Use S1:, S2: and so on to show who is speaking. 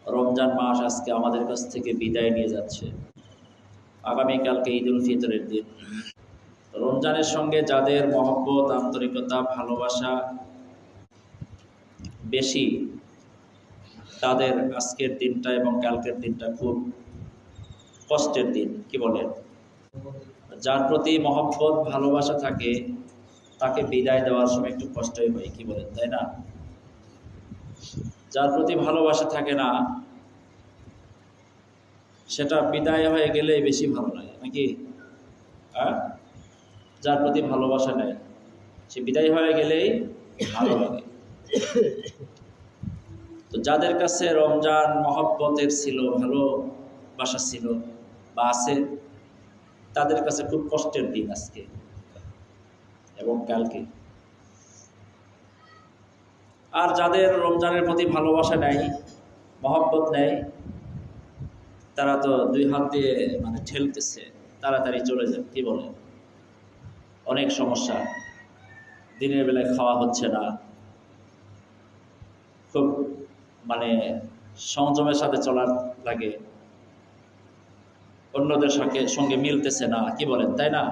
S1: রমজান মাস আজকে আমাদের কাছ থেকে বিদায় নিয়ে যাচ্ছে। আগামীকালকে ঈদুল ফিতরের দিন। রমজানের সঙ্গে যাদের মহব্বত, আন্তরিকতা, ভালোবাসা বেশি, তাদের আজকের দিনটা এবং কালকের দিনটা খুব কষ্টের দিন। কি বলেন? যার প্রতি মহব্বত, ভালোবাসা থাকে তাকে বিদায় দেওয়ার সময় একটু কষ্টই হয়। কি বলেন, তাই না? যার প্রতি ভালোবাসা থাকে না, সেটা বিদায় হয়ে গেলে বেশি ভালো লাগে, নাকি? যার প্রতি ভালোবাসা নেই, সে বিদায় হয়ে গেলেই ভালো লাগে। তো যাদের কাছে রমজান মহব্বতের ছিল, ভালোবাসা ছিল বা আছে, তাদের কাছে খুব কষ্টের দিন আজকে এবং কালকে। আর যাদের রমজানের প্রতি ভালোবাসা নেই, মহব্বত নেই, তারা তো দুই হাত দিয়ে ঠেলতেছে, তাড়াতাড়ি চলে যায়। কি বলে? অনেক সমস্যা, দিনের বেলায় খাওয়া হচ্ছে না, খুব সংযমের সাথে চলার লাগে, অন্যদের সঙ্গে মিলতেছে না। কি বলেন, তাই না?